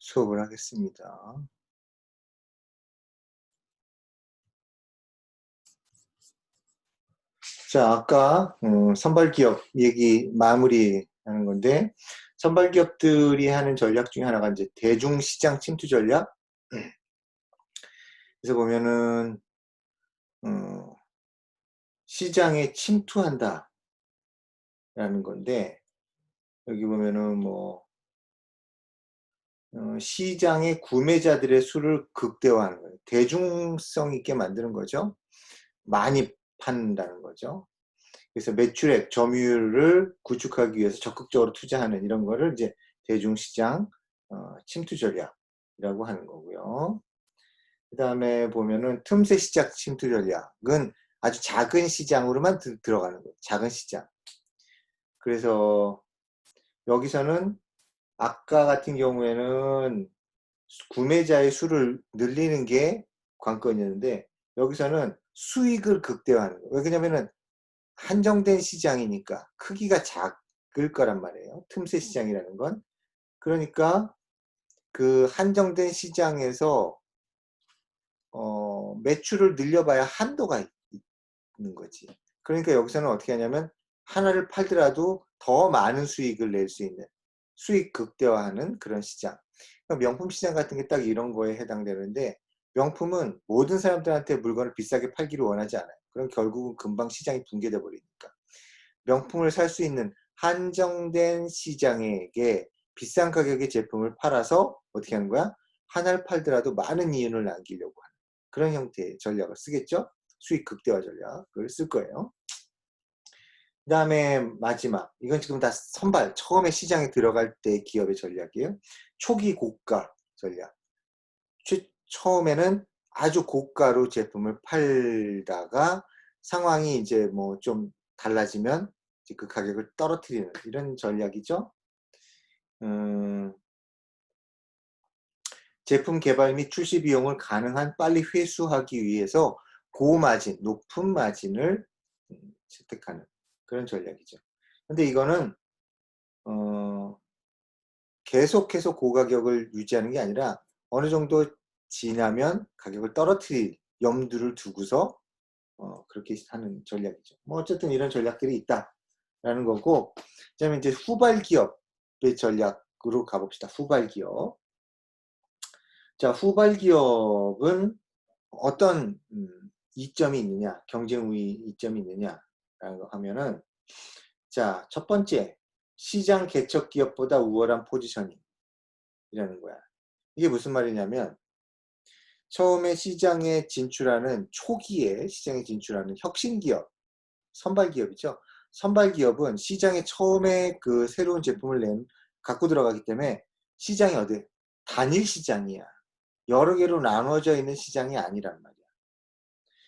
수업을 하겠습니다. 자, 아까 선발기업 얘기 마무리하는 건데, 선발기업들이 하는 전략 중에 하나가 이제 대중시장 침투 전략. 그래서 보면은 시장에 침투한다라는 건데, 여기 보면은 뭐 시장의 구매자들의 수를 극대화하는 거예요. 대중성 있게 만드는 거죠. 많이 판다는 거죠. 그래서 매출액, 점유율을 구축하기 위해서 적극적으로 투자하는 이런 거를 이제 대중시장 침투 전략이라고 하는 거고요. 그 다음에 보면은 틈새 시장 침투 전략은 아주 작은 시장으로만 들어가는 거예요. 작은 시장. 그래서 여기서는 아까 같은 경우에는 구매자의 수를 늘리는 게 관건이었는데 여기서는 수익을 극대화하는 거예요. 왜냐면은 한정된 시장이니까 크기가 작을 거란 말이에요. 틈새 시장이라는 건. 그러니까 그 한정된 시장에서 매출을 늘려봐야 한도가 있는 거지. 그러니까 여기서는 어떻게 하냐면 하나를 팔더라도 더 많은 수익을 낼 수 있는 수익 극대화하는 그런 시장. 그러니까 명품 시장 같은 게 딱 이런 거에 해당되는데 명품은 모든 사람들한테 물건을 비싸게 팔기를 원하지 않아요. 그럼 결국은 금방 시장이 붕괴돼 버리니까. 명품을 살 수 있는 한정된 시장에게 비싼 가격의 제품을 팔아서 어떻게 하는 거야? 하나를 팔더라도 많은 이윤을 남기려고 하는 그런 형태의 전략을 쓰겠죠? 수익 극대화 전략을 쓸 거예요. 그 다음에 마지막, 이건 지금 다 선발, 처음에 시장에 들어갈 때 기업의 전략이에요. 초기 고가 전략. 처음에는 아주 고가로 제품을 팔다가 상황이 이제 뭐 좀 달라지면 그 가격을 떨어뜨리는 이런 전략이죠. 제품 개발 및 출시 비용을 가능한 빨리 회수하기 위해서 고마진, 높은 마진을 채택하는 그런 전략이죠. 근데 이거는 계속해서 고가격을 유지하는 게 아니라 어느 정도 지나면 가격을 떨어뜨릴 염두를 두고서 그렇게 하는 전략이죠. 뭐 어쨌든 이런 전략들이 있다라는 거고, 그다음에 이제 후발 기업의 전략으로 가봅시다. 후발 기업. 자, 후발 기업은 어떤 이점이 있느냐, 경쟁 우위 이점이 있느냐라고 하면은, 자, 첫 번째, 시장 개척 기업보다 우월한 포지셔닝이라는 거야. 이게 무슨 말이냐면 처음에 시장에 진출하는 초기에 시장에 진출하는 혁신 기업, 선발 기업이죠. 선발 기업은 시장에 처음에 그 새로운 제품을 갖고 들어가기 때문에 시장이 어디 단일 시장이야. 여러 개로 나눠져 있는 시장이 아니란 말이야.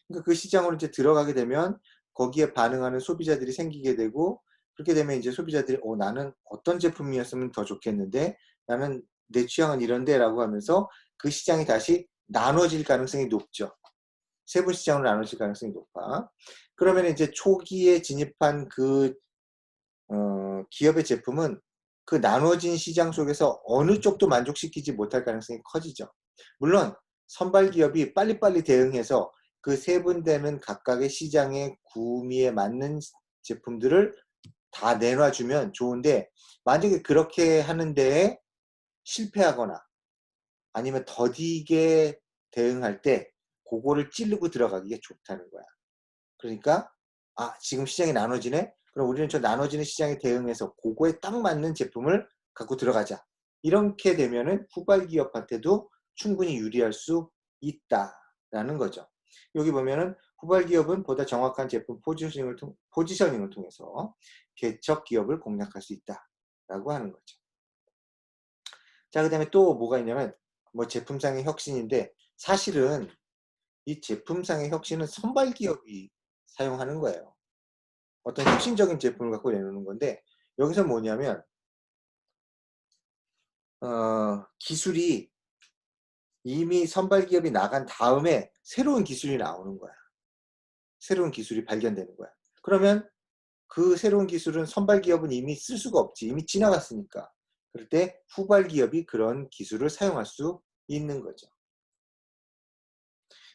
그러니까 그 시장으로 이제 들어가게 되면 거기에 반응하는 소비자들이 생기게 되고 그렇게 되면 이제 소비자들이 나는 어떤 제품이었으면 더 좋겠는데 나는 내 취향은 이런데라고 하면서 그 시장이 다시 나눠질 가능성이 높죠. 세부 시장으로 나눠질 가능성이 높아. 그러면 이제 초기에 진입한 그 기업의 제품은 그 나눠진 시장 속에서 어느 쪽도 만족시키지 못할 가능성이 커지죠. 물론 선발 기업이 빨리빨리 대응해서 그 세분되는 각각의 시장의 구미에 맞는 제품들을 다 내놔주면 좋은데 만약에 그렇게 하는 데에 실패하거나 아니면 더디게 대응할 때 그거를 찌르고 들어가기가 좋다는 거야. 그러니까 지금 시장이 나눠지네? 그럼 우리는 저 나눠지는 시장에 대응해서 그거에 딱 맞는 제품을 갖고 들어가자. 이렇게 되면은 후발 기업한테도 충분히 유리할 수 있다라는 거죠. 여기 보면은 후발 기업은 보다 정확한 제품 포지셔닝을 통해서 개척 기업을 공략할 수 있다라고 하는 거죠. 자, 그 다음에 또 뭐가 있냐면 뭐 제품상의 혁신인데 사실은 이 제품상의 혁신은 선발 기업이 사용하는 거예요. 어떤 혁신적인 제품을 갖고 내놓는 건데 여기서 뭐냐면 기술이 이미 선발 기업이 나간 다음에 새로운 기술이 나오는 거야. 새로운 기술이 발견되는 거야. 그러면 그 새로운 기술은 선발 기업은 이미 쓸 수가 없지. 이미 지나갔으니까. 그럴 때 후발 기업이 그런 기술을 사용할 수 있는 거죠.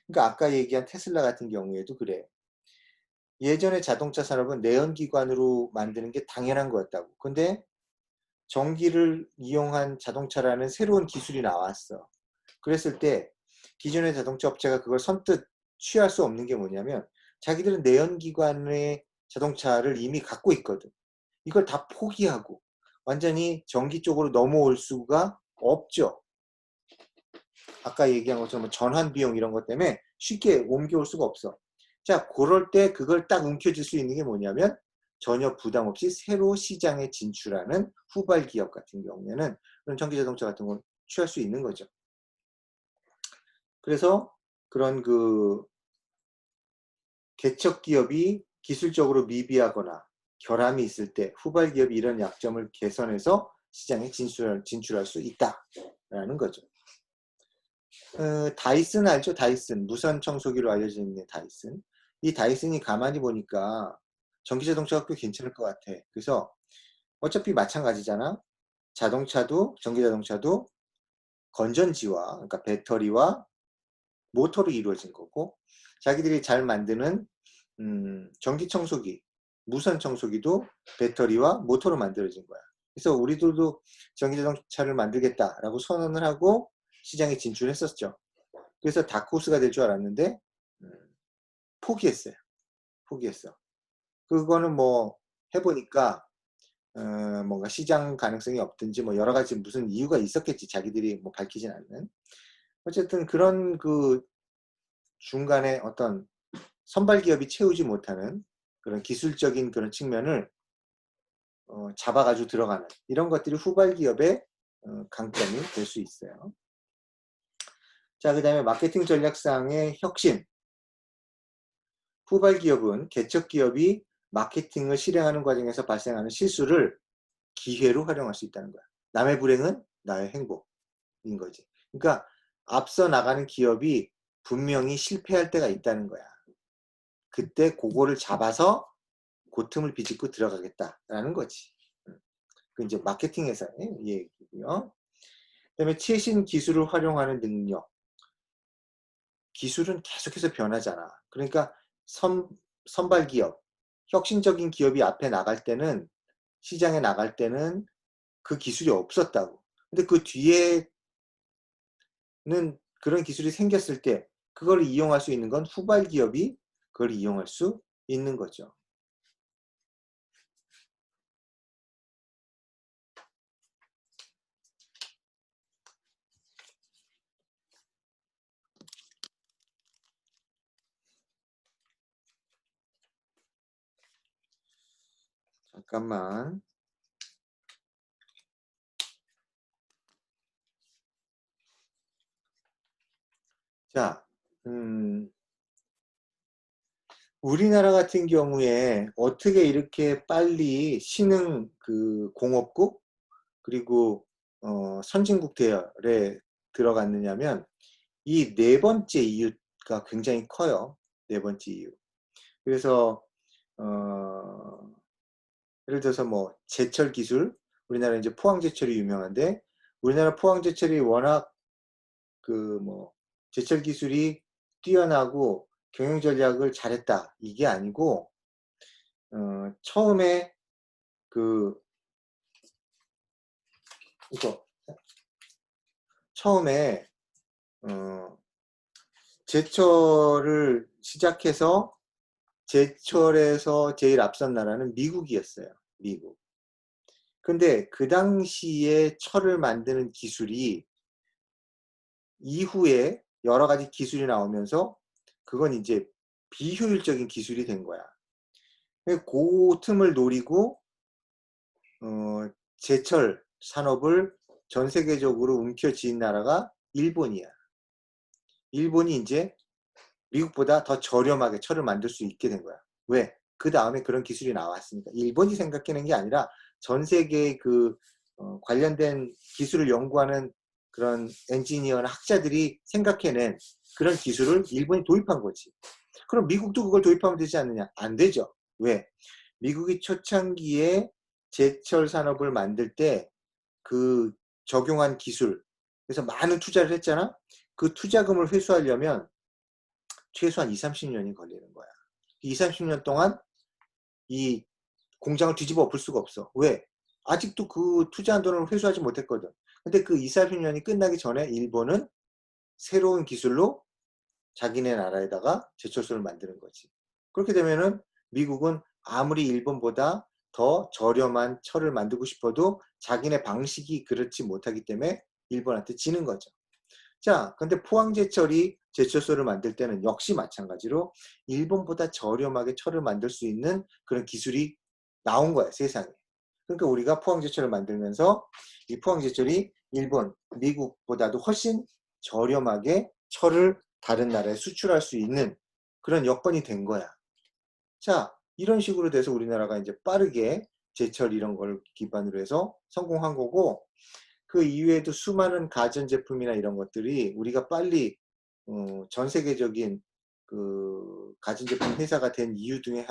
그러니까 아까 얘기한 테슬라 같은 경우에도 그래요. 예전에 자동차 산업은 내연기관으로 만드는 게 당연한 거였다고. 근데 전기를 이용한 자동차라는 새로운 기술이 나왔어. 그랬을 때 기존의 자동차 업체가 그걸 선뜻 취할 수 없는 게 뭐냐면 자기들은 내연기관의 자동차를 이미 갖고 있거든. 이걸 다 포기하고 완전히 전기 쪽으로 넘어올 수가 없죠. 아까 얘기한 것처럼 전환 비용 이런 것 때문에 쉽게 옮겨올 수가 없어. 자, 그럴 때 그걸 딱 움켜쥘 수 있는 게 뭐냐면 전혀 부담 없이 새로 시장에 진출하는 후발 기업 같은 경우에는 그런 전기자동차 같은 걸 취할 수 있는 거죠. 그래서 그런 그 개척 기업이 기술적으로 미비하거나 결함이 있을 때 후발 기업이 이런 약점을 개선해서 시장에 진출할 수 있다라는 거죠. 다이슨 알죠? 다이슨. 무선 청소기로 알려져 있는 다이슨. 이 다이슨이 가만히 보니까 전기자동차가 꽤 괜찮을 것 같아. 그래서 어차피 마찬가지잖아. 자동차도, 전기자동차도 건전지와, 그러니까 배터리와 모터로 이루어진 거고, 자기들이 잘 만드는 전기청소기, 무선 청소기도 배터리와 모터로 만들어진 거야. 그래서 우리들도 전기자동차를 만들겠다라고 선언을 하고 시장에 진출했었죠. 그래서 다크호스가 될 줄 알았는데 포기했어요. 포기했어. 그거는 뭐 해보니까 뭔가 시장 가능성이 없든지 뭐 여러 가지 무슨 이유가 있었겠지. 자기들이 뭐 밝히진 않는. 어쨌든 그런 그 중간에 어떤 선발 기업이 채우지 못하는 그런 기술적인 그런 측면을 잡아가지고 들어가는 이런 것들이 후발 기업의 강점이 될 수 있어요. 자, 그 다음에 마케팅 전략상의 혁신. 후발 기업은 개척 기업이 마케팅을 실행하는 과정에서 발생하는 실수를 기회로 활용할 수 있다는 거야. 남의 불행은 나의 행복인 거지. 그러니까 앞서 나가는 기업이 분명히 실패할 때가 있다는 거야. 그때 그거를 잡아서 그 틈을 비집고 들어가겠다라는 거지. 그 이제 마케팅에서의 얘기고요. 그다음에 최신 기술을 활용하는 능력. 기술은 계속해서 변하잖아. 그러니까 선발 기업, 혁신적인 기업이 앞에 나갈 때는 시장에 나갈 때는 그 기술이 없었다고. 근데 그 뒤에는 그런 기술이 생겼을 때 그걸 이용할 수 있는 건 후발 기업이 그걸 이용할 수 있는 거죠. 잠깐만. 자, 우리나라 같은 경우에 어떻게 이렇게 빨리 신흥 그 공업국 그리고 선진국 대열에 들어갔느냐면 이 네 번째 이유가 굉장히 커요. 네 번째 이유. 그래서 예를 들어서 뭐 제철 기술, 우리나라 이제 포항 제철이 유명한데 우리나라 포항 제철이 워낙 그 뭐 제철 기술이 뛰어나고 경영 전략을 잘했다 이게 아니고 처음에 그 이거 처음에 제철을 시작해서 제철에서 제일 앞선 나라는 미국이었어요. 미국. 근데 그 당시에 철을 만드는 기술이 이후에 여러 가지 기술이 나오면서 그건 이제 비효율적인 기술이 된 거야. 그 틈을 노리고 제철 산업을 전 세계적으로 움켜쥔 나라가 일본이야. 일본이 이제 미국보다 더 저렴하게 철을 만들 수 있게 된 거야. 왜? 그 다음에 그런 기술이 나왔으니까. 일본이 생각해낸 게 아니라 전 세계의 그 관련된 기술을 연구하는 그런 엔지니어나 학자들이 생각해낸 그런 기술을 일본이 도입한 거지. 그럼 미국도 그걸 도입하면 되지 않느냐? 안 되죠. 왜? 미국이 초창기에 제철 산업을 만들 때 그 적용한 기술, 그래서 많은 투자를 했잖아. 그 투자금을 회수하려면 최소한 2-30년이 걸리는 거야. 2-30년 동안 이 공장을 뒤집어 엎을 수가 없어. 왜? 아직도 그 투자한 돈을 회수하지 못했거든. 근데 그 2-30년이 끝나기 전에 일본은 새로운 기술로 자기네 나라에다가 제철소를 만드는 거지. 그렇게 되면은 미국은 아무리 일본보다 더 저렴한 철을 만들고 싶어도 자기네 방식이 그렇지 못하기 때문에 일본한테 지는 거죠. 자, 근데 포항제철이 제철소를 만들 때는 역시 마찬가지로 일본보다 저렴하게 철을 만들 수 있는 그런 기술이 나온 거야, 세상에. 그러니까 우리가 포항제철을 만들면서 이 포항제철이 일본, 미국보다도 훨씬 저렴하게 철을 다른 나라에 수출할 수 있는 그런 여건이 된 거야. 자, 이런 식으로 돼서 우리나라가 이제 빠르게 제철 이런 걸 기반으로 해서 성공한 거고, 그 이외에도 수많은 가전제품이나 이런 것들이 우리가 빨리 전 세계적인 그 가전제품 회사가 된 이유 중에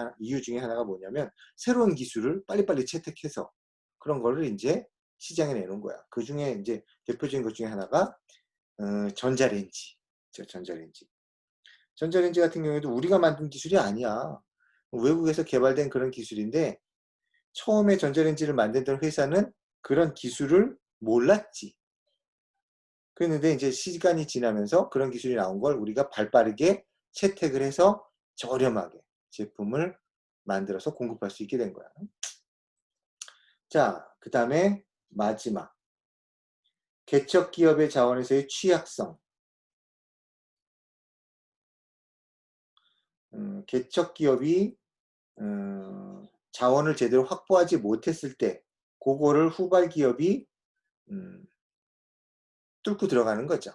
하나가 뭐냐면 새로운 기술을 빨리빨리 채택해서 그런 거를 이제 시장에 내놓은 거야. 그 중에 이제 대표적인 것 중에 하나가 전자레인지. 전자레인지. 전자레인지 같은 경우에도 우리가 만든 기술이 아니야. 외국에서 개발된 그런 기술인데 처음에 전자레인지를 만들던 회사는 그런 기술을 몰랐지. 그랬는데 이제 시간이 지나면서 그런 기술이 나온 걸 우리가 발빠르게 채택을 해서 저렴하게 제품을 만들어서 공급할 수 있게 된 거야. 자, 그 다음에 마지막. 개척 기업의 자원에서의 취약성. 개척 기업이 자원을 제대로 확보하지 못했을 때 그거를 후발 기업이 뚫고 들어가는 거죠.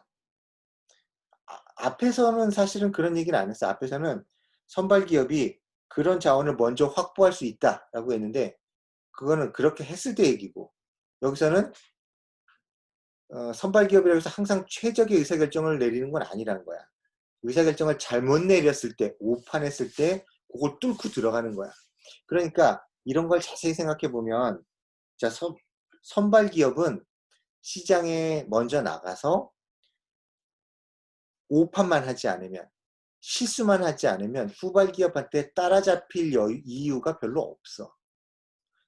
앞에서는 사실은 그런 얘기는 안 했어. 앞에서는 선발 기업이 그런 자원을 먼저 확보할 수 있다라고 했는데 그거는 그렇게 했을 때 얘기고, 여기서는 선발 기업이라고 해서 항상 최적의 의사결정을 내리는 건 아니라는 거야. 의사결정을 잘못 내렸을 때, 오판했을 때 그걸 뚫고 들어가는 거야. 그러니까 이런 걸 자세히 생각해 보면, 자, 선발 기업은 시장에 먼저 나가서 오판만 하지 않으면, 실수만 하지 않으면 후발 기업한테 따라잡힐 이유가 별로 없어.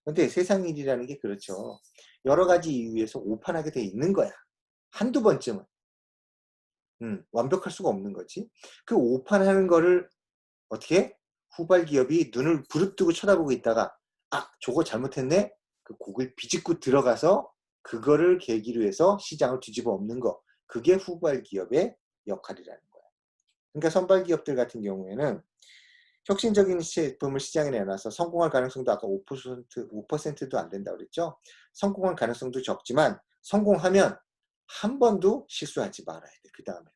근데 세상 일이라는 게 그렇죠. 여러 가지 이유에서 오판하게 돼 있는 거야. 한두 번쯤은. 완벽할 수가 없는 거지. 그 오판하는 거를 어떻게? 후발 기업이 눈을 부릅뜨고 쳐다보고 있다가 저거 잘못했네? 그 곡을 비집고 들어가서 그거를 계기로 해서 시장을 뒤집어 엎는 거. 그게 후발 기업의 역할이라는 거야. 그러니까 선발 기업들 같은 경우에는 혁신적인 제품을 시장에 내놔서 성공할 가능성도 아까 5%도 안 된다고 그랬죠. 성공할 가능성도 적지만 성공하면 한 번도 실수하지 말아야 돼. 그 다음에.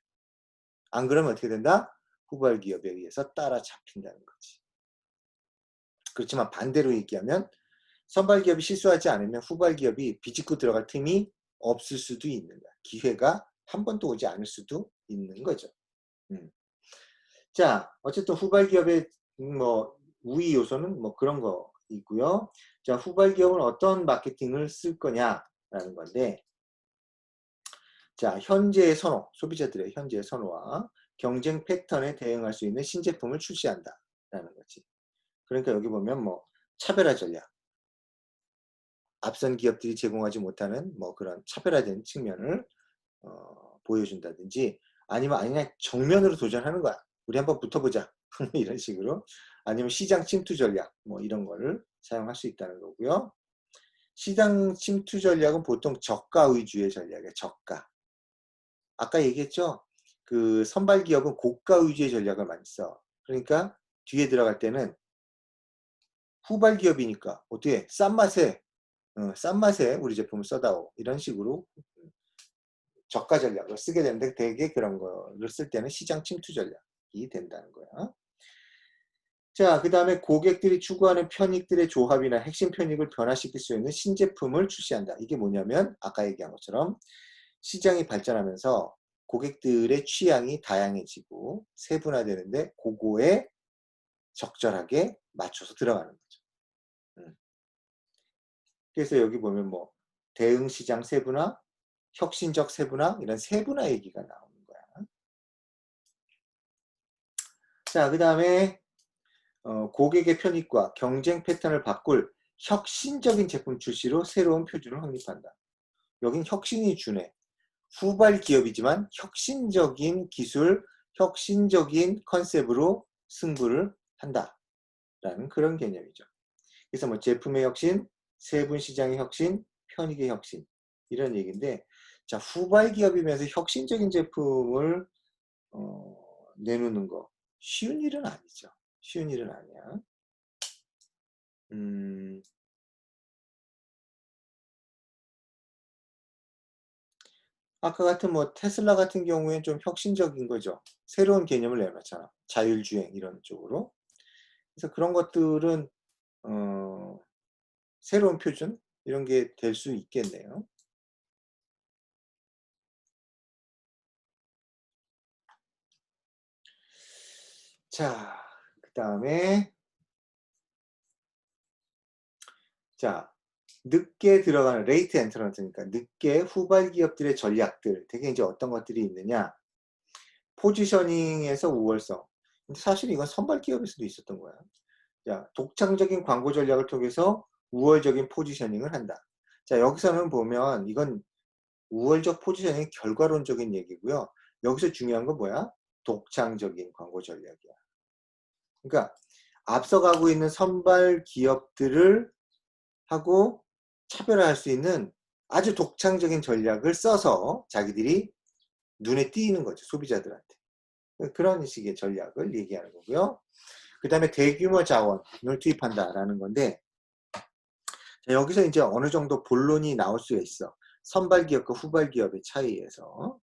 안 그러면 어떻게 된다? 후발 기업에 의해서 따라잡힌다는 거지. 그렇지만 반대로 얘기하면 선발 기업이 실수하지 않으면 후발 기업이 비집고 들어갈 틈이 없을 수도 있는 거야. 기회가 한 번도 오지 않을 수도 있는 거죠. 자, 어쨌든 후발 기업의 뭐 우위 요소는 뭐 그런 거 있고요. 자, 후발 기업은 어떤 마케팅을 쓸 거냐라는 건데, 자, 현재의 선호, 소비자들의 현재의 선호와 경쟁 패턴에 대응할 수 있는 신제품을 출시한다라는 거지. 그러니까 여기 보면 뭐 차별화 전략, 앞선 기업들이 제공하지 못하는 뭐 그런 차별화된 측면을 보여준다든지, 아니면 그냥 정면으로 도전하는 거야. 우리 한번 붙어보자. 이런 식으로. 아니면 시장 침투 전략, 뭐 이런 거를 사용할 수 있다는 거고요. 시장 침투 전략은 보통 저가 위주의 전략이에요. 저가. 아까 얘기했죠? 그 선발 기업은 고가 위주의 전략을 많이 써. 그러니까 뒤에 들어갈 때는 후발 기업이니까 어떻게 싼 맛에 우리 제품을 써다오. 이런 식으로 저가 전략을 쓰게 되는데 되게 그런 거를 쓸 때는 시장 침투 전략이 된다는 거야. 자, 그 다음에 고객들이 추구하는 편익들의 조합이나 핵심 편익을 변화시킬 수 있는 신제품을 출시한다. 이게 뭐냐면 아까 얘기한 것처럼 시장이 발전하면서 고객들의 취향이 다양해지고 세분화되는데 그거에 적절하게 맞춰서 들어가는 거죠. 그래서 여기 보면 뭐 대응 시장 세분화, 혁신적 세분화, 이런 세분화 얘기가 나오는 거야. 자, 그 다음에 고객의 편익과 경쟁 패턴을 바꿀 혁신적인 제품 출시로 새로운 표준을 확립한다. 여긴 혁신이 주네. 후발 기업이지만 혁신적인 기술, 혁신적인 컨셉으로 승부를 한다라는 그런 개념이죠. 그래서 뭐 제품의 혁신, 세분 시장의 혁신, 편익의 혁신 이런 얘기인데, 자, 후발 기업이면서 혁신적인 제품을 내놓는 거 쉬운 일은 아니죠. 쉬운 일은 아니야. 아까 같은 뭐 테슬라 같은 경우에는 좀 혁신적인 거죠. 새로운 개념을 내놓잖아. 자율주행 이런 쪽으로. 그래서 그런 것들은 새로운 표준 이런 게 될 수 있겠네요. 자, 그 다음에 자, 늦게 들어가는 레이트 엔트런트니까 늦게 후발 기업들의 전략들 되게 이제 어떤 것들이 있느냐. 포지셔닝에서 우월성. 근데 사실 이건 선발 기업일 수도 있었던 거야. 자, 독창적인 광고 전략을 통해서 우월적인 포지셔닝을 한다. 자, 여기서는 보면 이건 우월적 포지셔닝 결과론적인 얘기고요. 여기서 중요한 건 뭐야? 독창적인 광고 전략이야. 그러니까 앞서가고 있는 선발 기업들을 하고 차별화할 수 있는 아주 독창적인 전략을 써서 자기들이 눈에 띄는 거죠. 소비자들한테. 그런 식의 전략을 얘기하는 거고요. 그 다음에 대규모 자원을 투입한다라는 건데, 여기서 이제 어느 정도 본론이 나올 수가 있어. 선발 기업과 후발 기업의 차이에서.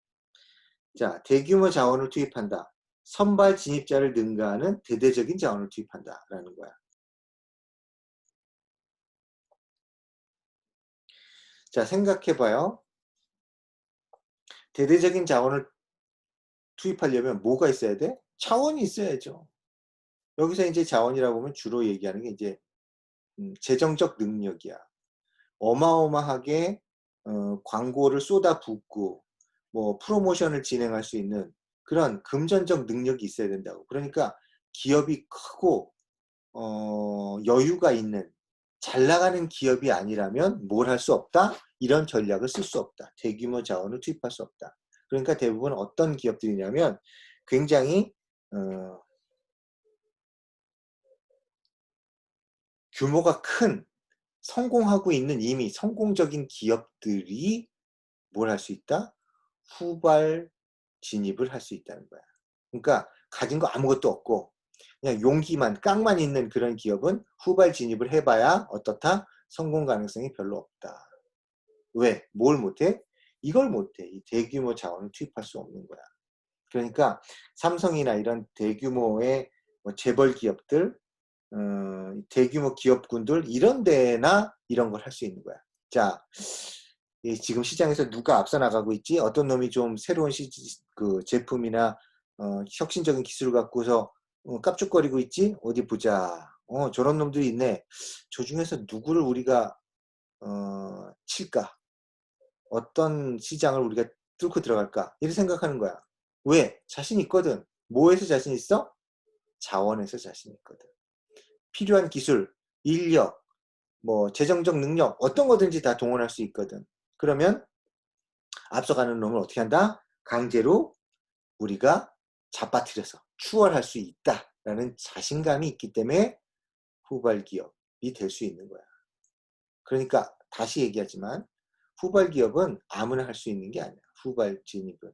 자, 대규모 자원을 투입한다. 선발 진입자를 능가하는 대대적인 자원을 투입한다라는 거야. 자, 생각해봐요. 대대적인 자원을 투입하려면 뭐가 있어야 돼? 자원이 있어야죠. 여기서 이제 자원이라고 하면 주로 얘기하는 게 이제 재정적 능력이야. 어마어마하게 광고를 쏟아붓고 뭐 프로모션을 진행할 수 있는 그런 금전적 능력이 있어야 된다고. 그러니까 기업이 크고 여유가 있는 잘 나가는 기업이 아니라면 뭘 할 수 없다? 이런 전략을 쓸 수 없다. 대규모 자원을 투입할 수 없다. 그러니까 대부분 어떤 기업들이냐면 굉장히 규모가 큰 성공하고 있는 이미 성공적인 기업들이 뭘 할 수 있다? 후발 진입을 할 수 있다는 거야. 그러니까 가진 거 아무것도 없고 그냥 용기만 깡만 있는 그런 기업은 후발 진입을 해봐야 어떻다? 성공 가능성이 별로 없다. 왜? 뭘 못해? 이걸 못해. 이 대규모 자원을 투입할 수 없는 거야. 그러니까 삼성이나 이런 대규모의 뭐 재벌 기업들, 대규모 기업군들 이런 데나 이런 걸 할 수 있는 거야. 자, 지금 시장에서 누가 앞서 나가고 있지? 어떤 놈이 좀 새로운 그 제품이나 혁신적인 기술을 갖고서 깝죽거리고 있지? 어디 보자. 저런 놈들이 있네. 저 중에서 누구를 우리가 칠까? 어떤 시장을 우리가 뚫고 들어갈까? 이렇게 생각하는 거야. 왜? 자신 있거든. 뭐에서 자신 있어? 자원에서 자신 있거든. 필요한 기술, 인력, 뭐 재정적 능력 어떤 거든지 다 동원할 수 있거든. 그러면 앞서가는 놈을 어떻게 한다? 강제로 우리가 잡아뜨려서 추월할 수 있다라는 자신감이 있기 때문에 후발 기업이 될 수 있는 거야. 그러니까 다시 얘기하지만 후발 기업은 아무나 할 수 있는 게 아니야. 후발 진입은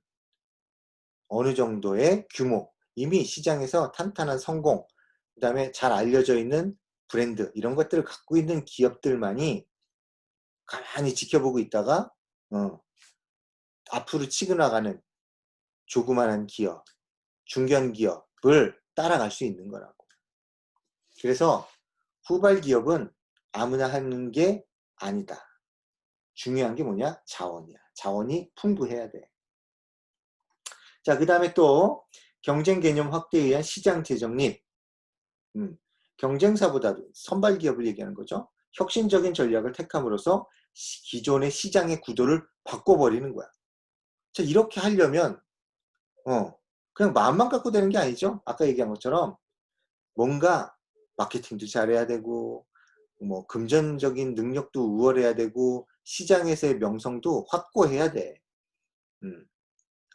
어느 정도의 규모, 이미 시장에서 탄탄한 성공, 그 다음에 잘 알려져 있는 브랜드 이런 것들을 갖고 있는 기업들만이 가만히 지켜보고 있다가 앞으로 치고 나가는 조그만한 기업, 중견 기업을 따라갈 수 있는 거라고. 그래서 후발 기업은 아무나 하는 게 아니다. 중요한 게 뭐냐? 자원이야. 자원이 풍부해야 돼. 자, 그 다음에 또 경쟁 개념 확대에 의한 시장 재정립. 경쟁사보다도 선발 기업을 얘기하는 거죠. 혁신적인 전략을 택함으로써 기존의 시장의 구도를 바꿔버리는 거야. 자, 이렇게 하려면 그냥 마음만 갖고 되는 게 아니죠. 아까 얘기한 것처럼 뭔가 마케팅도 잘해야 되고 뭐 금전적인 능력도 우월해야 되고 시장에서의 명성도 확고해야 돼.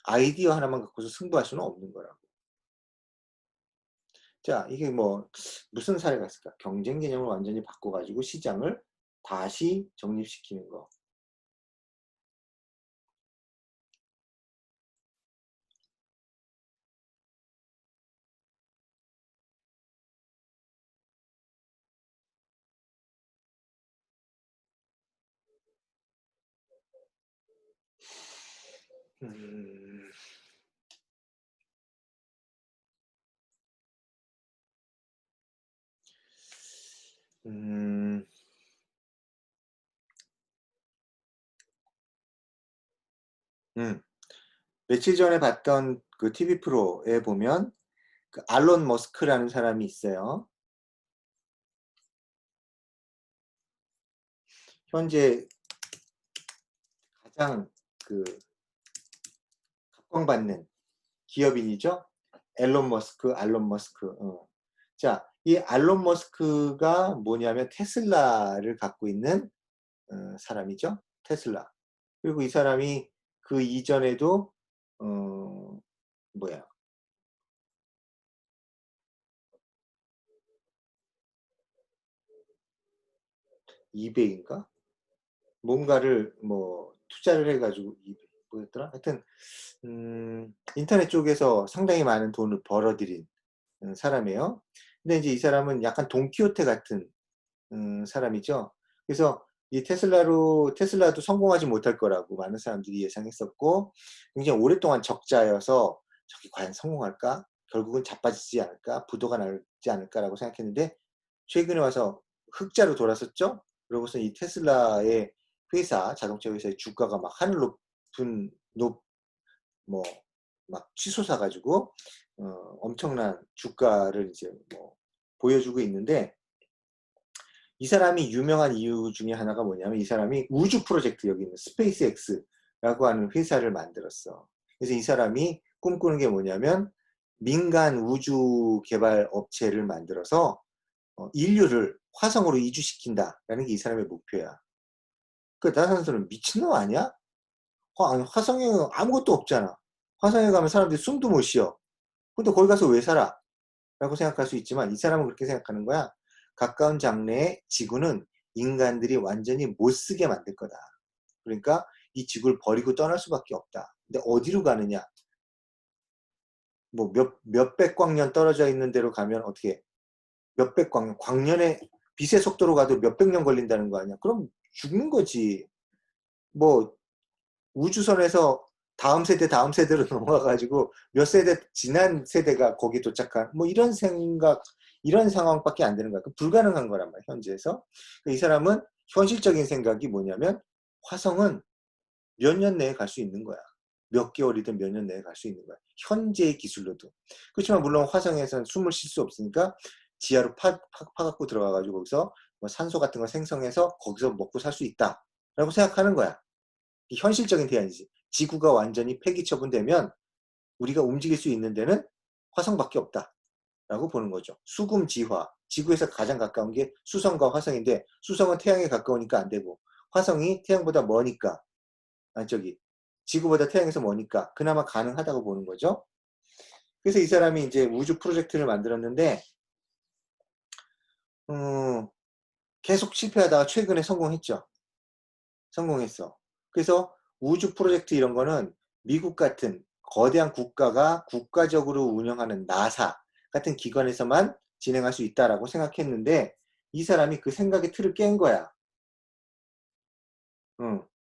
아이디어 하나만 갖고서 승부할 수는 없는 거라고. 자, 이게 뭐 무슨 사례가 있을까? 경쟁 개념을 완전히 바꿔가지고 시장을 다시 정립시키는 거. 음, 음, 며칠 전에 봤던 그 TV 프로에 보면 그 알론 머스크라는 사람이 있어요. 현재 가장 그 각광받는 기업인이죠. 알론 머스크. 자, 이 알론 머스크가 뭐냐면 테슬라를 갖고 있는 사람이죠. 테슬라. 그리고 이 사람이 그 이전에도 뭐야, 이베이인가? 뭔가를 뭐 투자를 해가지고 뭐였더라? 하여튼 인터넷 쪽에서 상당히 많은 돈을 벌어들인 사람이에요. 근데 이제 이 사람은 약간 돈키호테 같은 사람이죠. 그래서 이 테슬라도 성공하지 못할 거라고 많은 사람들이 예상했었고, 굉장히 오랫동안 적자여서 저게 과연 성공할까? 결국은 자빠지지 않을까? 부도가 나지 않을까라고 생각했는데, 최근에 와서 흑자로 돌아섰죠? 그러고서 이 테슬라의 자동차 회사의 주가가 막 하늘 높은, 뭐, 막 치솟아 가지고, 엄청난 주가를 이제 뭐, 보여주고 있는데, 이 사람이 유명한 이유 중에 하나가 뭐냐면 이 사람이 우주 프로젝트 여기 있는 스페이스X라고 하는 회사를 만들었어. 그래서 이 사람이 꿈꾸는 게 뭐냐면 민간 우주 개발 업체를 만들어서 인류를 화성으로 이주시킨다라는 게 이 사람의 목표야. 그 다른 사람들은 미친놈 아니야? 아니, 화성에 아무것도 없잖아. 화성에 가면 사람들이 숨도 못 쉬어. 근데 거기 가서 왜 살아? 라고 생각할 수 있지만 이 사람은 그렇게 생각하는 거야. 가까운 장래에 지구는 인간들이 완전히 못 쓰게 만들 거다. 그러니까 이 지구를 버리고 떠날 수밖에 없다. 근데 어디로 가느냐? 뭐 몇백 광년 떨어져 있는 데로 가면 어떻게 몇백 광년, 광년의 빛의 속도로 가도 몇백 년 걸린다는 거 아니야? 그럼 죽는 거지. 뭐 우주선에서 다음 세대로 넘어가가지고 몇 세대 지난 세대가 거기 도착한 뭐 이런 생각 이런 상황밖에 안 되는 거야. 불가능한 거란 말이야 현지에서. 이 사람은 현실적인 생각이 뭐냐면 화성은 몇 년 내에 갈 수 있는 거야. 몇 개월이든 몇 년 내에 갈 수 있는 거야. 현재의 기술로도. 그렇지만 물론 화성에서는 숨을 쉴 수 없으니까 지하로 파갖고 들어가가지고 거기서 뭐 산소 같은 거 생성해서 거기서 먹고 살 수 있다라고 생각하는 거야. 현실적인 대안이지. 지구가 완전히 폐기 처분되면 우리가 움직일 수 있는 데는 화성밖에 없다라고 보는 거죠. 수금지화. 지구에서 가장 가까운 게 수성과 화성인데 수성은 태양에 가까우니까 안 되고 화성이 태양보다 머니까 저기 지구보다 태양에서 머니까 그나마 가능하다고 보는 거죠. 그래서 이 사람이 이제 우주 프로젝트를 만들었는데 계속 실패하다가 최근에 성공했죠. 성공했어. 그래서 우주 프로젝트 이런 거는 미국 같은 거대한 국가가 국가적으로 운영하는 나사 같은 기관에서만 진행할 수 있다라고 생각했는데 이 사람이 그 생각의 틀을 깬 거야.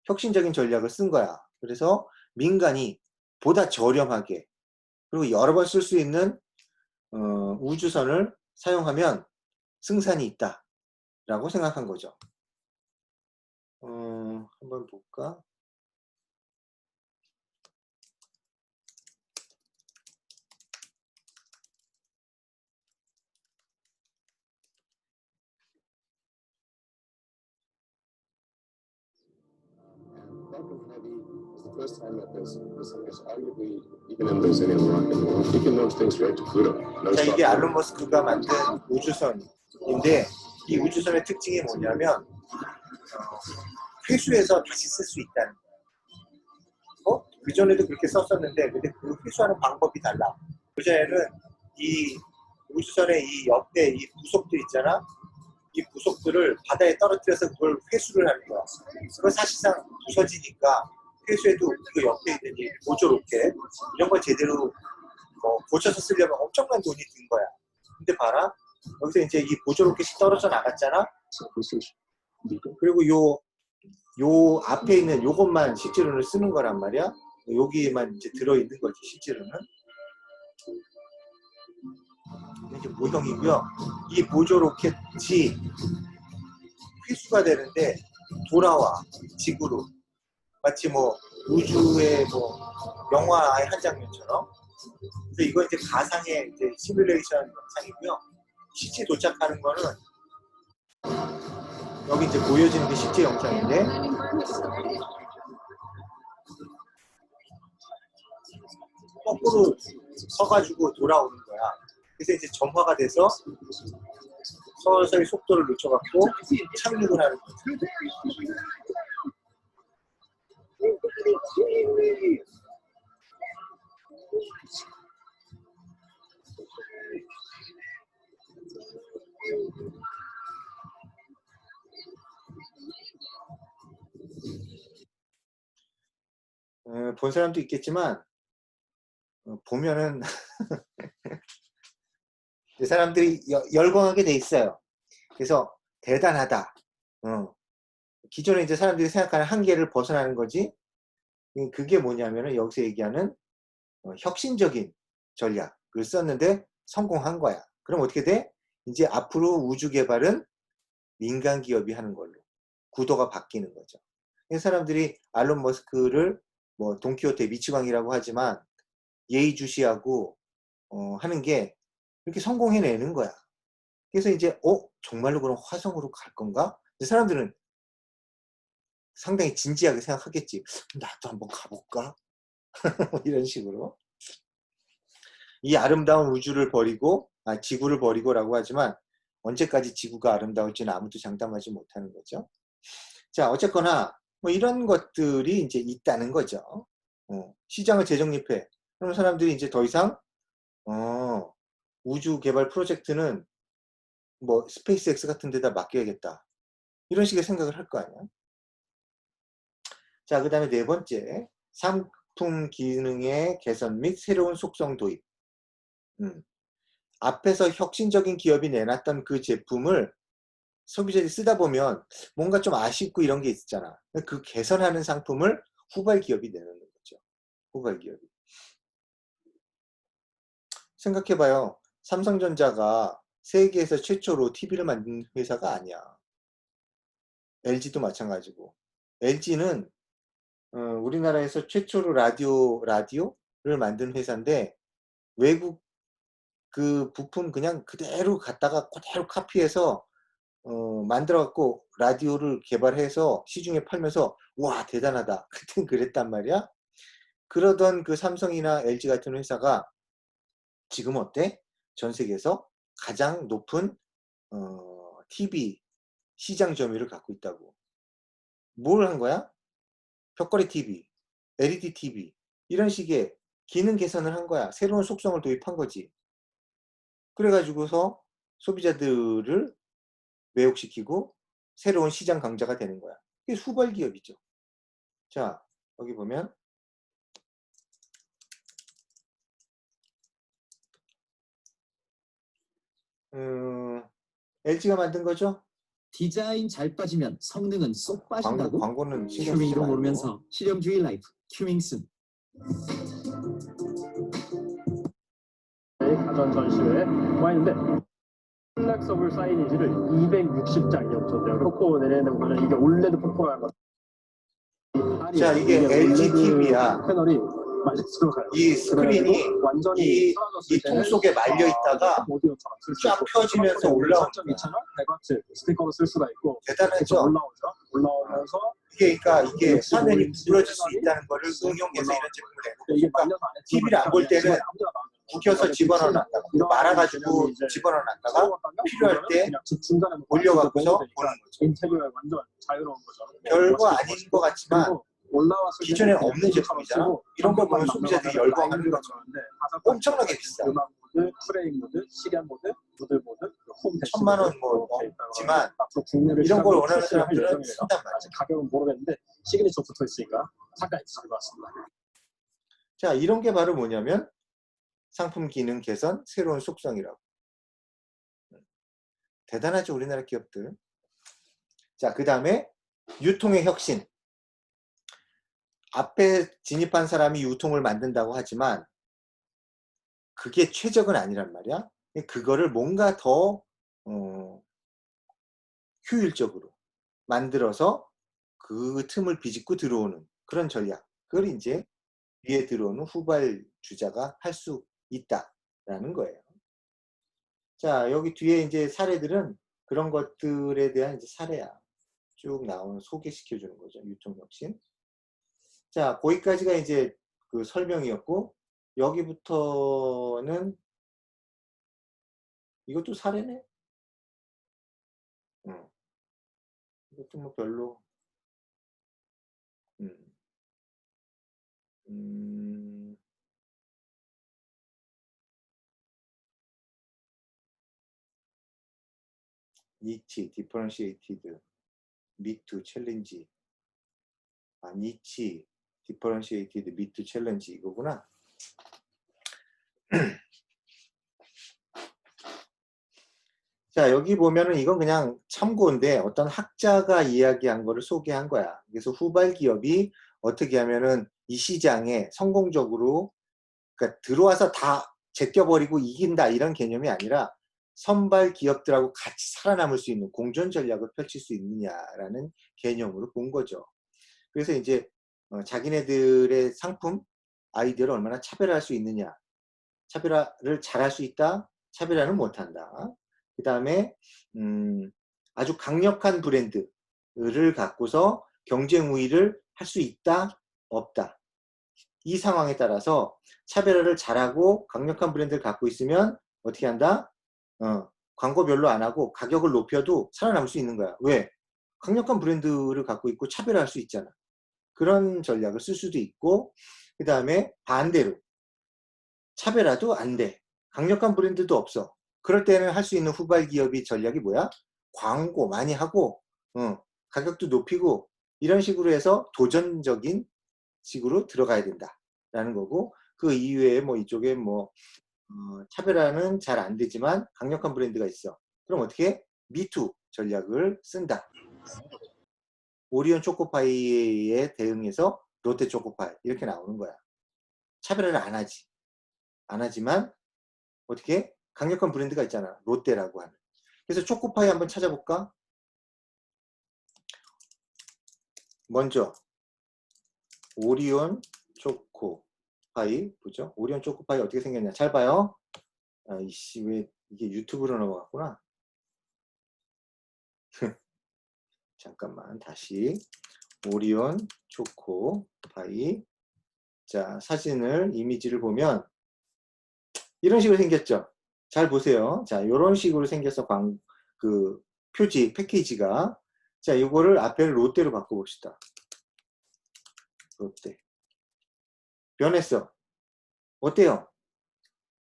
혁신적인 전략을 쓴 거야. 그래서 민간이 보다 저렴하게 그리고 여러 번 쓸 수 있는 우주선을 사용하면 승산이 있다라고 생각한 거죠. 한번 볼까? first time that there's arguably even in there's any rock and roll, you can launch things right to Pluto. 자, 이게 알론 머스크가 만든 우주선인데 이 우주선의 특징이 뭐냐면 회수해서 다시 쓸 수 있다는 거예요. 그전에도 그렇게 썼었는데 근데 그 회수하는 방법이 달라. 그전에는 이 우주선의 이 옆에 이 부속들 있잖아. 이 부속들을 바다에 떨어뜨려서 그걸 회수를 하는 거야. 그건 사실상 부서지니까 회수해도 그 옆에 있는 이 보조 로켓 이런 걸 제대로 고쳐서 쓰려면 엄청난 돈이 든 거야. 근데 봐라. 여기서 이제 이 보조 로켓이 떨어져 나갔잖아. 그리고 요 앞에 있는 요것만 실제로는 쓰는 거란 말이야. 여기만 이제 들어있는 거지 실제로는. 이게 모형이고요. 이 보조 로켓이 회수가 되는데 돌아와 지구로. 마치 뭐 우주의 뭐 영화의 한 장면처럼. 그래서 이거 이제 가상의 이제 시뮬레이션 영상이고요. 실제 도착하는 거는 여기 이제 보여지는 게 실제 영상인데 거꾸로 서가지고 돌아오는 거야. 그래서 이제 점화가 돼서 서서히 속도를 늦춰갖고 착륙을 하는 거죠. 본 사람도 있겠지만 보면은 사람들이 열광하게 돼 있어요. 그래서 대단하다. 기존에 이제 사람들이 생각하는 한계를 벗어나는 거지. 그게 뭐냐면은 여기서 얘기하는 혁신적인 전략을 썼는데 성공한 거야. 그럼 어떻게 돼? 이제 앞으로 우주 개발은 민간 기업이 하는 걸로 구도가 바뀌는 거죠. 사람들이 알론 머스크를 뭐 돈키호테 미치광이라고 하지만 예의주시하고 하는 게 이렇게 성공해내는 거야. 그래서 이제 정말로 그럼 화성으로 갈 건가? 사람들은 상당히 진지하게 생각하겠지. 나도 한번 가볼까? 이런 식으로. 이 아름다운 우주를 버리고 지구를 버리고라고 하지만 언제까지 지구가 아름다울지는 아무도 장담하지 못하는 거죠. 자, 어쨌거나 뭐 이런 것들이 이제 있다는 거죠. 시장을 재정립해. 그럼 사람들이 이제 더 이상 우주 개발 프로젝트는 뭐 스페이스X 같은 데다 맡겨야겠다. 이런 식의 생각을 할 거 아니야. 자, 그 다음에 네 번째, 상품 기능의 개선 및 새로운 속성 도입. 앞에서 혁신적인 기업이 내놨던 그 제품을 소비자들이 쓰다 보면 뭔가 좀 아쉽고 이런 게 있잖아. 그 개선하는 상품을 후발 기업이 내놓는 거죠. 후발 기업이. 생각해봐요. 삼성전자가 세계에서 최초로 TV를 만든 회사가 아니야. LG도 마찬가지고. LG는 우리나라에서 최초로 라디오를 만든 회사인데 외국 그 부품 그냥 그대로 갖다가 그대로 카피해서 만들어갖고 라디오를 개발해서 시중에 팔면서 와 대단하다. 그땐 그랬단 말이야. 그러던 그 삼성이나 LG 같은 회사가 지금 어때? 전 세계에서 가장 높은 TV 시장 점유율을 갖고 있다고. 뭘 한 거야? 벽걸이 TV, LED TV 이런 식의 기능 개선을 한 거야. 새로운 속성을 도입한 거지. 그래가지고서 소비자들을 매혹시키고 새로운 시장 강자가 되는 거야. 이게 후발 기업이죠. 자, 여기 보면 LG가 만든 거죠? 디자인 잘 빠지면 성능은 쏙 빠진다고? 광고는 신경 쓰지 큐밍도 말고. 모르면서 실용주의 라이프 큐밍슨. 가전 전시회에 와 있는데 플렉서블 사이니지를 260장 겹쳤대요. 폭포 내리는 거는 이게 올레드 폭포라는 거. 자, 이게 LG TV야. 패널이 많이 들어가요. 이 스크린이 완전히 이 통 속에 말려 있다가 쫙 펴지면서 올라오는 거야. 2채널 100W 스피커로 쓸 수가 있고 대단하죠. 올라오죠. 올라오면서 그러니까 이게 65 화면이 인치 부러질 수 패널이 있다는 거를 쓱 응용해서 이런 올라오는 제품을 이게 내놓고 말려서 안에 TV를 안 볼 때는 구겨서 집어넣어놨다가 말아가지고 집어넣어놨다가 필요할 때 중간에 올려갖고서 보는 거죠. 인테리어에 완전 자유로운 거죠. 별거 아닌 것 같지만 그리고 올라왔을 기존에 때는 없는 제품이잖아. 이런 거 보면 소비자들이 열광하는 거죠. 엄청나게 비싸. 음악 모드, 프레임 모드, 시간 모드, 무드 모드, 홈 대시 1000만 원 뭐 넘지만 이런 걸 원하는 사람들은 쓴단 말이야. 아직 가격은 모르겠는데 시그니처 붙어 있으니까 잠깐 있을 것 같습니다. 자, 이런 게 바로 뭐냐면 상품 기능 개선, 새로운 속성이라고. 대단하죠, 우리나라 기업들. 자, 그 다음에 유통의 혁신. 앞에 진입한 사람이 유통을 만든다고 하지만 그게 최적은 아니란 말이야. 그거를 뭔가 더 효율적으로 만들어서 그 틈을 비집고 들어오는 그런 전략. 그걸 이제 위에 들어오는 후발주자가 할 수 있다라는 거예요. 자, 여기 뒤에 이제 사례들은 그런 것들에 대한 이제 사례야. 쭉 나오는 소개시켜 주는 거죠. 유통혁신. 자, 거기까지가 이제 그 설명이었고, 여기부터는 이것도 사례네? 이것도 뭐 별로, 음, 음, 니치, differentiated, meet to challenge. 아, 니치, differentiated, meet to challenge 이거구나. 자, 여기 보면은 이건 그냥 참고인데 어떤 학자가 이야기한 거를 소개한 거야. 그래서 후발 기업이 어떻게 하면은 이 시장에 성공적으로 그러니까 들어와서 다 제껴버리고 이긴다 이런 개념이 아니라 선발 기업들하고 같이 살아남을 수 있는 공존 전략을 펼칠 수 있느냐라는 개념으로 본 거죠. 그래서 이제 자기네들의 상품, 아이디어를 얼마나 차별화할 수 있느냐. 차별화를 잘할 수 있다. 차별화는 못한다. 그 다음에 아주 강력한 브랜드를 갖고서 경쟁 우위를 할 수 있다. 없다. 이 상황에 따라서 차별화를 잘하고 강력한 브랜드를 갖고 있으면 어떻게 한다? 광고 별로 안 하고 가격을 높여도 살아남을 수 있는 거야. 왜? 강력한 브랜드를 갖고 있고 차별화할 수 있잖아. 그런 전략을 쓸 수도 있고 그 다음에 반대로 차별화도 안 돼. 강력한 브랜드도 없어. 그럴 때는 할 수 있는 후발 기업이 전략이 뭐야? 광고 많이 하고 가격도 높이고 이런 식으로 해서 도전적인 식으로 들어가야 된다라는 거고 그 이외에 뭐 이쪽에 뭐 차별화는 잘 안 되지만 강력한 브랜드가 있어. 그럼 어떻게? 미투 전략을 쓴다. 오리온 초코파이에 대응해서 롯데 초코파이 이렇게 나오는 거야. 차별화를 안 하지. 안 하지만 어떻게? 강력한 브랜드가 있잖아. 롯데라고 하는. 그래서 초코파이 한번 찾아볼까? 먼저 오리온 초코파이 보죠? 오리온 초코파이 어떻게 생겼냐? 잘 봐요. 아, 이씨 왜 이게 유튜브로 넘어갔구나. 잠깐만 다시 오리온 초코파이. 자, 사진을 이미지를 보면 이런 식으로 생겼죠. 잘 보세요. 자, 이런 식으로 생겨서 그 표지 패키지가 자, 이거를 앞에를 롯데로 바꿔봅시다. 롯데. 변했어. 어때요?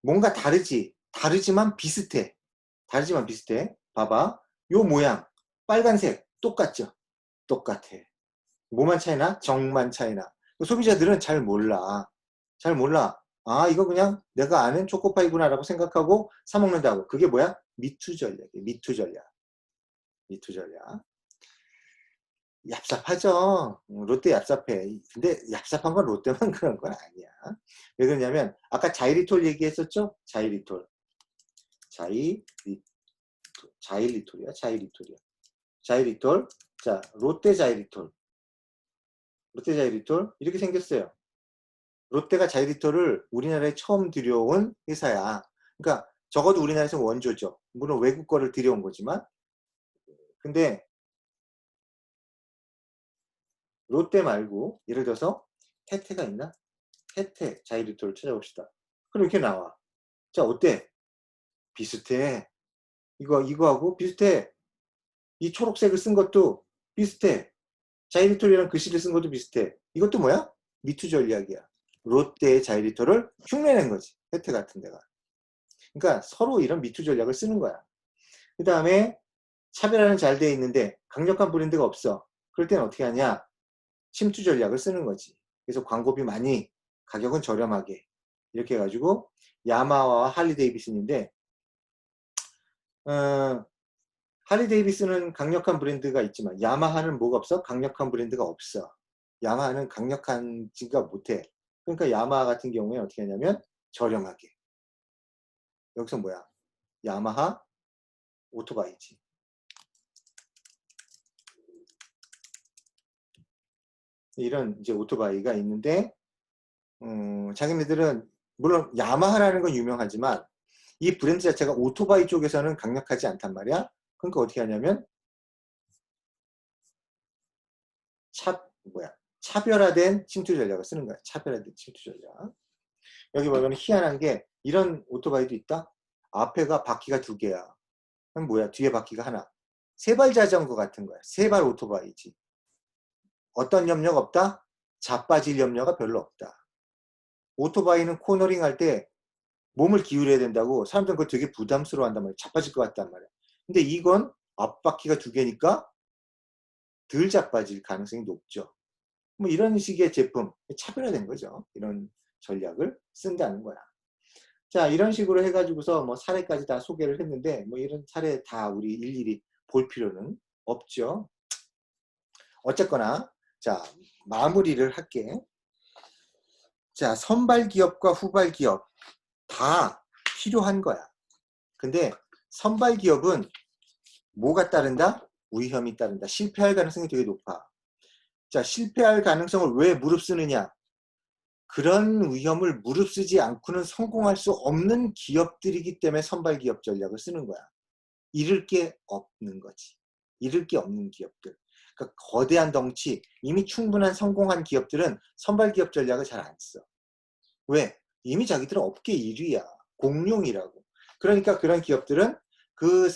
뭔가 다르지? 다르지만 비슷해. 다르지만 비슷해. 봐봐. 요 모양. 빨간색. 똑같죠? 똑같아. 뭐만 차이나? 정만 차이나. 소비자들은 잘 몰라. 잘 몰라. 아, 이거 그냥 내가 아는 초코파이구나 라고 생각하고 사먹는다고. 그게 뭐야? 미투 전략이야. 미투 전략. 미투 전략. 얍삽하죠. 롯데 얍삽해. 근데 얍삽한 건 롯데만 그런 건 아니야. 왜 그러냐면 아까 자이리톨 얘기했었죠? 자이리톨. 자이리톨이야. 자이리톨이야. 자이리톨. 자, 롯데 자이리톨. 롯데 자이리톨 이렇게 생겼어요. 롯데가 자이리톨을 우리나라에 처음 들여온 회사야. 그러니까 적어도 우리나라에서 원조죠. 물론 외국 거를 들여온 거지만. 근데 롯데 말고 예를 들어서 태태가 있나? 태태 자이리토를 찾아봅시다. 그럼 이렇게 나와. 자, 어때? 비슷해. 이거하고 비슷해. 이 초록색을 쓴 것도 비슷해. 자이리톨이랑 글씨를 쓴 것도 비슷해. 이것도 뭐야? 미투 전략이야. 롯데의 자이리톨을 흉내낸 거지. 혜태 같은 데가. 그러니까 서로 이런 미투 전략을 쓰는 거야. 그 다음에 차별화는 잘 돼 있는데 강력한 브랜드가 없어. 그럴 때는 어떻게 하냐? 침투 전략을 쓰는 거지. 그래서 광고비 많이, 가격은 저렴하게. 이렇게 해가지고 야마하와 할리 데이비슨인데 할리 데이비슨은 강력한 브랜드가 있지만 야마하는 뭐가 없어? 강력한 브랜드가 없어. 야마하는 강력한지가 못해. 그러니까 야마하 같은 경우에 어떻게 하냐면 저렴하게. 여기서 뭐야? 야마하 오토바이지. 이런 이제 오토바이가 있는데 자기네들은 물론 야마하라는 건 유명하지만 이 브랜드 자체가 오토바이 쪽에서는 강력하지 않단 말이야. 그러니까 어떻게 하냐면 차별화된 침투 전략을 쓰는 거야. 차별화된 침투 전략. 여기 보면 희한한 게 이런 오토바이도 있다. 앞에가 바퀴가 2개야. 그럼 뭐야? 뒤에 바퀴가 하나. 세발 자전거 같은 거야. 세발 오토바이지. 어떤 염려가 없다? 자빠질 염려가 별로 없다. 오토바이는 코너링 할 때 몸을 기울여야 된다고 사람들은 그거 되게 부담스러워 한단 말이야. 자빠질 것 같단 말이야. 근데 이건 앞바퀴가 2개니까 덜 자빠질 가능성이 높죠. 뭐 이런 식의 제품, 차별화된 거죠. 이런 전략을 쓴다는 거야. 자, 이런 식으로 해가지고서 뭐 사례까지 다 소개를 했는데 뭐 이런 사례 다 우리 일일이 볼 필요는 없죠. 어쨌거나 자, 마무리를 할게. 자, 선발 기업과 후발 기업 다 필요한 거야. 근데 선발 기업은 뭐가 따른다? 위험이 따른다. 실패할 가능성이 되게 높아. 자, 실패할 가능성을 왜 무릅쓰느냐? 그런 위험을 무릅쓰지 않고는 성공할 수 없는 기업들이기 때문에 선발 기업 전략을 쓰는 거야. 잃을 게 없는 거지. 잃을 게 없는 기업들. 그러니까 거대한 덩치, 이미 충분한 성공한 기업들은 선발 기업 전략을 잘 안 써. 왜? 이미 자기들은 업계 1위야. 공룡이라고. 그러니까 그런 기업들은 그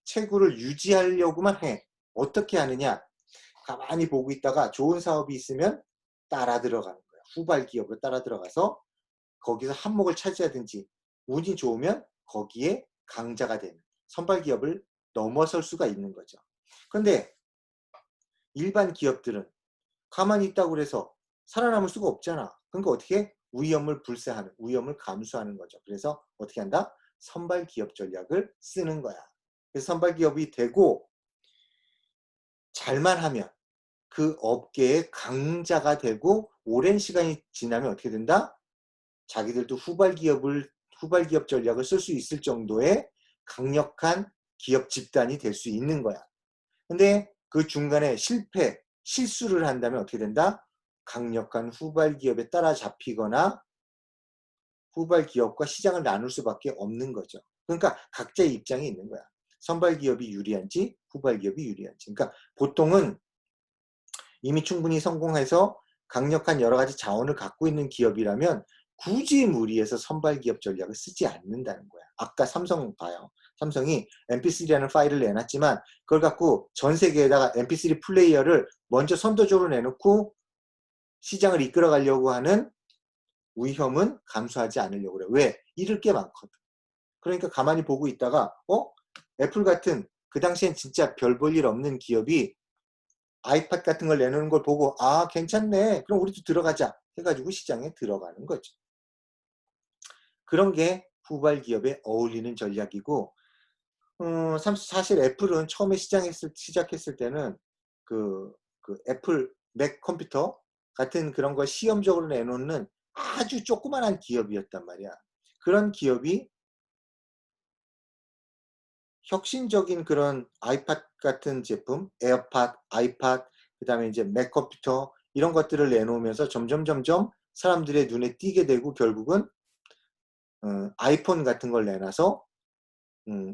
체구를 유지하려고만 해. 어떻게 하느냐? 가만히 보고 있다가 좋은 사업이 있으면 따라 들어가는 거야. 후발 기업으로 따라 들어가서 거기서 한몫을 차지하든지 운이 좋으면 거기에 강자가 되는 선발 기업을 넘어설 수가 있는 거죠. 그런데 일반 기업들은 가만히 있다고 그래서 살아남을 수가 없잖아. 그러니까 어떻게? 위험을 불사하는, 위험을 감수하는 거죠. 그래서 어떻게 한다? 선발 기업 전략을 쓰는 거야. 그래서 선발 기업이 되고 잘만 하면 그 업계의 강자가 되고 오랜 시간이 지나면 어떻게 된다? 자기들도 후발 기업 전략을 쓸 수 있을 정도의 강력한 기업 집단이 될 수 있는 거야. 근데 그 중간에 실수를 한다면 어떻게 된다? 강력한 후발 기업에 따라잡히거나 후발 기업과 시장을 나눌 수밖에 없는 거죠. 그러니까 각자의 입장이 있는 거야. 선발 기업이 유리한지 후발 기업이 유리한지. 그러니까 보통은 이미 충분히 성공해서 강력한 여러 가지 자원을 갖고 있는 기업이라면 굳이 무리해서 선발 기업 전략을 쓰지 않는다는 거야. 아까 삼성 봐요. 삼성이 mp3라는 파일을 내놨지만 그걸 갖고 전 세계에다가 mp3 플레이어를 먼저 선도적으로 내놓고 시장을 이끌어 가려고 하는 위험은 감수하지 않으려고 그래. 왜? 잃을 게 많거든. 그러니까 가만히 보고 있다가 애플 같은 그 당시엔 진짜 별 볼 일 없는 기업이 아이팟 같은 걸 내놓는 걸 보고 아 괜찮네. 그럼 우리도 들어가자 해가지고 시장에 들어가는 거죠. 그런 게 후발 기업에 어울리는 전략이고 사실 애플은 처음에 시작했을 때는 그 애플 맥 컴퓨터 같은 그런 걸 시험적으로 내놓는 아주 조그만한 기업이었단 말이야. 그런 기업이 혁신적인 그런 아이팟 같은 제품, 에어팟, 아이팟, 그 다음에 이제 맥 컴퓨터 이런 것들을 내놓으면서 점점 사람들의 눈에 띄게 되고 결국은 아이폰 같은 걸 내놔서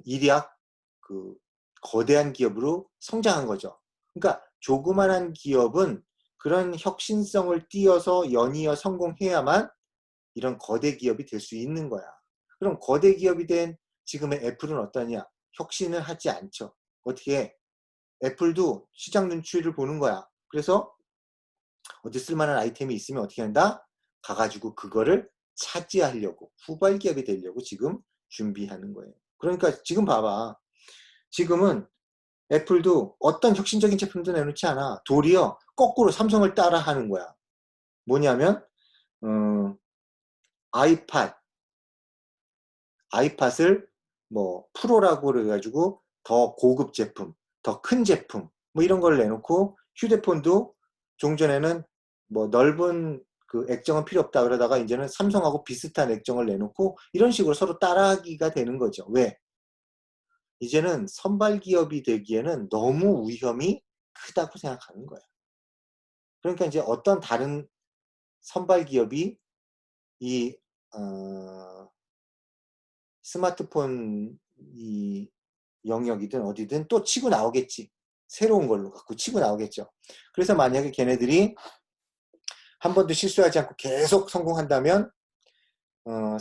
일약 그 거대한 기업으로 성장한 거죠. 그러니까 조그만한 기업은 그런 혁신성을 띄어서 연이어 성공해야만 이런 거대 기업이 될 수 있는 거야. 그럼 거대 기업이 된 지금의 애플은 어떠냐? 혁신을 하지 않죠. 어떻게 해? 애플도 시장 눈치를 보는 거야. 그래서 어디 쓸만한 아이템이 있으면 어떻게 한다? 가가지고 그거를 차지하려고, 후발 기업이 되려고 지금 준비하는 거예요. 그러니까 지금 봐봐. 지금은 애플도 어떤 혁신적인 제품도 내놓지 않아. 도리어 거꾸로 삼성을 따라 하는 거야. 뭐냐면 아이팟을 뭐 프로라고 그래가지고 더 고급 제품, 더 큰 제품 뭐 이런 걸 내놓고, 휴대폰도 종전에는 뭐 넓은 그 액정은 필요 없다 그러다가 이제는 삼성하고 비슷한 액정을 내놓고 이런 식으로 서로 따라하기가 되는 거죠. 왜? 이제는 선발 기업이 되기에는 너무 위험이 크다고 생각하는 거야. 그러니까 이제 어떤 다른 선발 기업이 이 스마트폰 이 영역이든 어디든 또 치고 나오겠지. 새로운 걸로 갖고 치고 나오겠죠. 그래서 만약에 걔네들이 한 번도 실수하지 않고 계속 성공한다면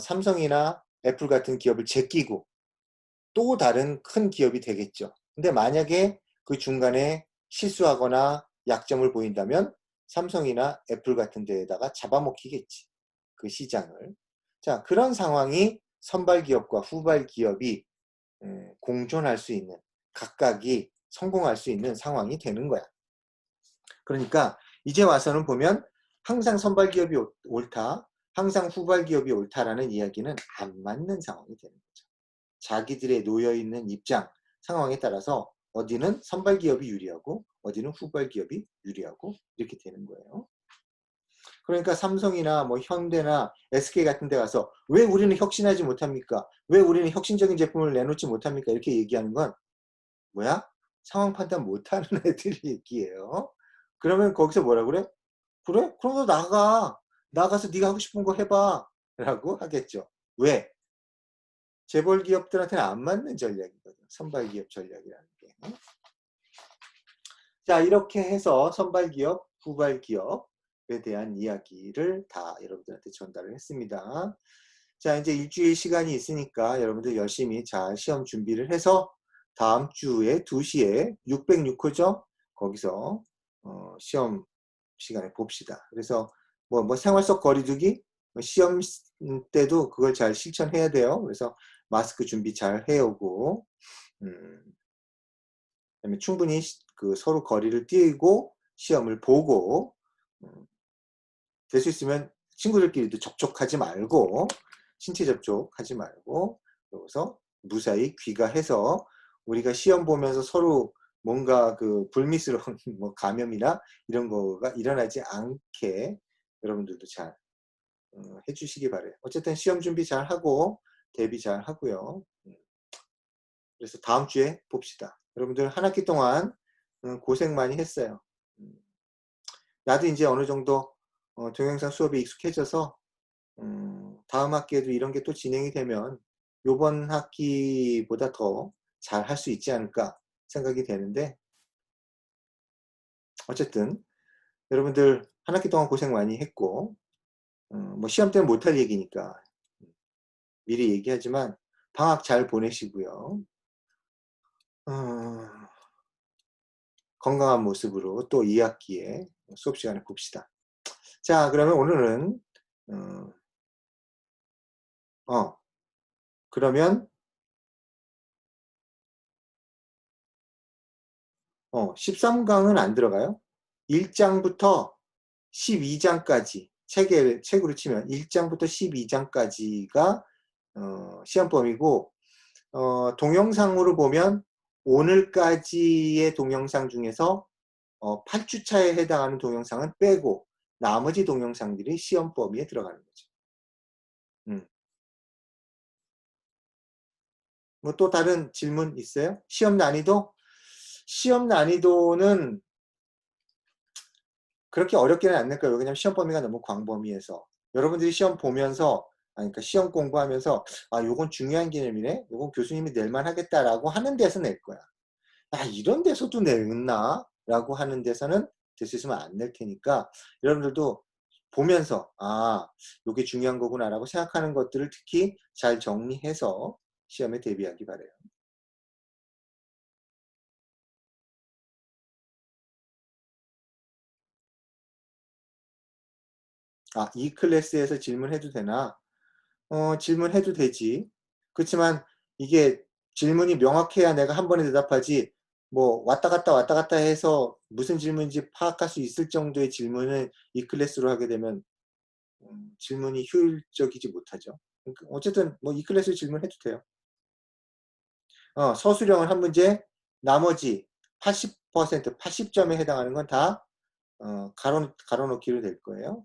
삼성이나 애플 같은 기업을 제끼고 또 다른 큰 기업이 되겠죠. 근데 만약에 그 중간에 실수하거나 약점을 보인다면 삼성이나 애플 같은 데에다가 잡아먹히겠지. 그 시장을. 자, 그런 상황이 선발 기업과 후발 기업이 공존할 수 있는, 각각이 성공할 수 있는 상황이 되는 거야. 그러니까 이제 와서는 보면 항상 선발 기업이 옳다, 항상 후발 기업이 옳다라는 이야기는 안 맞는 상황이 되는 거죠. 자기들의 놓여있는 입장, 상황에 따라서 어디는 선발 기업이 유리하고 어디는 후발 기업이 유리하고 이렇게 되는 거예요. 그러니까 삼성이나 뭐 현대나 SK 같은 데 가서 왜 우리는 혁신하지 못합니까? 왜 우리는 혁신적인 제품을 내놓지 못합니까? 이렇게 얘기하는 건 뭐야? 상황 판단 못하는 애들 얘기예요. 그러면 거기서 뭐라 그래? 그래? 그럼 너 나가. 나가서 네가 하고 싶은 거 해봐. 라고 하겠죠. 왜? 재벌 기업들한테는 안 맞는 전략이거든. 선발 기업 전략이라는 게. 자, 이렇게 해서 선발 기업, 후발 기업에 대한 이야기를 다 여러분들한테 전달을 했습니다. 자, 이제 일주일 시간이 있으니까 여러분들 열심히 잘 시험 준비를 해서 다음 주에 2시에 606호죠? 거기서 시험 시간에 봅시다. 그래서 뭐 생활 속 거리두기, 시험 때도 그걸 잘 실천해야 돼요. 그래서 마스크 준비 잘 해오고, 그다음에 충분히 그 서로 거리를 띄고 시험을 보고, 될 수 있으면 친구들끼리도 접촉하지 말고, 신체 접촉하지 말고, 그래서 무사히 귀가해서 우리가 시험 보면서 서로 뭔가 그 불미스러운 뭐 감염이나 이런 거가 일어나지 않게 여러분들도 잘 해주시기 바래요. 어쨌든 시험 준비 잘 하고 대비 잘 하고요. 그래서 다음 주에 봅시다. 여러분들 한 학기 동안 고생 많이 했어요. 나도 이제 어느 정도 동영상 수업에 익숙해져서 다음 학기에도 이런 게 또 진행이 되면 이번 학기보다 더 잘 할 수 있지 않을까 생각이 되는데, 어쨌든 여러분들 한 학기 동안 고생 많이 했고, 뭐 시험 때는 못할 얘기니까 미리 얘기하지만 방학 잘 보내시고요. 건강한 모습으로 또 2학기에 수업 시간에 봅시다. 자, 그러면 오늘은 그러면 13강은 안 들어가요? 1장부터 12장까지 책으로 치면 1장부터 12장까지가 시험범위고, 동영상으로 보면 오늘까지의 동영상 중에서 8주차에 해당하는 동영상은 빼고 나머지 동영상들이 시험 범위에 들어가는 거죠. 뭐 또 다른 질문 있어요? 시험 난이도? 시험 난이도는 그렇게 어렵게는 안 낼 거예요. 왜냐하면 시험 범위가 너무 광범위해서. 여러분들이 시험 보면서, 그러니까 시험 공부하면서 요건 중요한 개념이네, 요건 교수님이 낼만 하겠다라고 하는 데서 낼 거야. 이런 데서도 냈나? 라고 하는 데서는 됐으면 안 낼 테니까 여러분들도 보면서 요게 중요한 거구나라고 생각하는 것들을 특히 잘 정리해서 시험에 대비하기 바라요. 이 클래스에서 질문해도 되나? 질문해도 되지. 그렇지만 이게 질문이 명확해야 내가 한 번에 대답하지, 뭐 왔다 갔다 해서 무슨 질문인지 파악할 수 있을 정도의 질문을 이 클래스로 하게 되면 질문이 효율적이지 못하죠. 그러니까 어쨌든 뭐 이 클래스로 질문해도 돼요. 서술형은 한 문제, 나머지 80%, 80점에 해당하는 건 다 가로놓기로 될 거예요.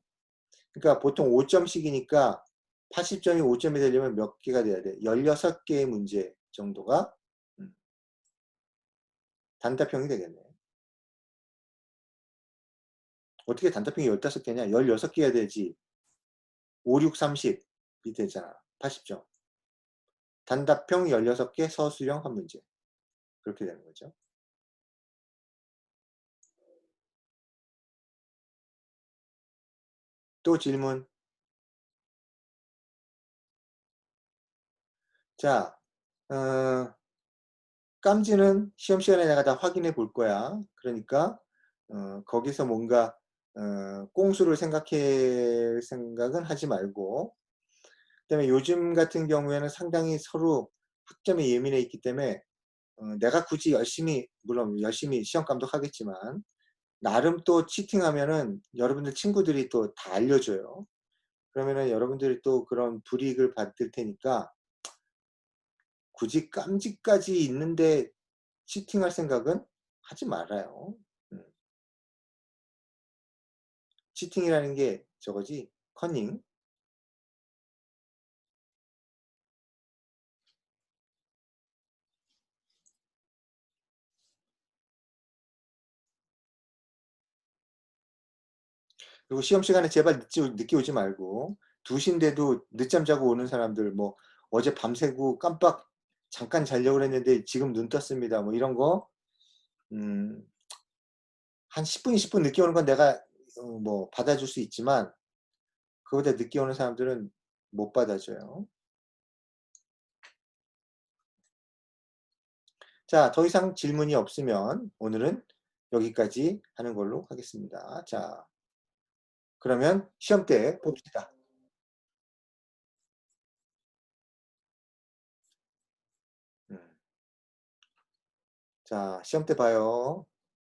그러니까 보통 5점씩이니까 80점이 5점이 되려면 몇 개가 돼야 돼? 16개의 문제 정도가 단답형이 되겠네. 어떻게 단답형이 15개냐? 16개야 되지. 5, 6, 30이 되잖아. 80점. 단답형 16개, 서술형 한 문제. 그렇게 되는 거죠. 또 질문. 자, 깜지는 시험 시간에 내가 다 확인해 볼 거야. 그러니까 거기서 뭔가 꽁수를 생각은 하지 말고, 그다음에 요즘 같은 경우에는 상당히 서로 학점에 예민해 있기 때문에 내가 굳이 열심히, 물론 열심히 시험 감독하겠지만 나름 또 치팅하면은 여러분들 친구들이 또 다 알려줘요. 그러면은 여러분들이 또 그런 불이익을 받을 테니까 굳이 깜지까지 있는데 치팅할 생각은 하지 말아요. 치팅이라는 게 저거지, 커닝. 그리고 시험 시간에 제발 늦게 오지 말고, 2시인데도 늦잠 자고 오는 사람들, 뭐 어제 밤새고 깜빡 잠깐 자려고 했는데 지금 눈 떴습니다, 뭐 이런 거 한 10분, 20분 늦게 오는 건 내가 뭐 받아줄 수 있지만 그보다 늦게 오는 사람들은 못 받아줘요. 자, 더 이상 질문이 없으면 오늘은 여기까지 하는 걸로 하겠습니다. 자, 그러면 시험 때 봅시다. 자, 시험 때 봐요.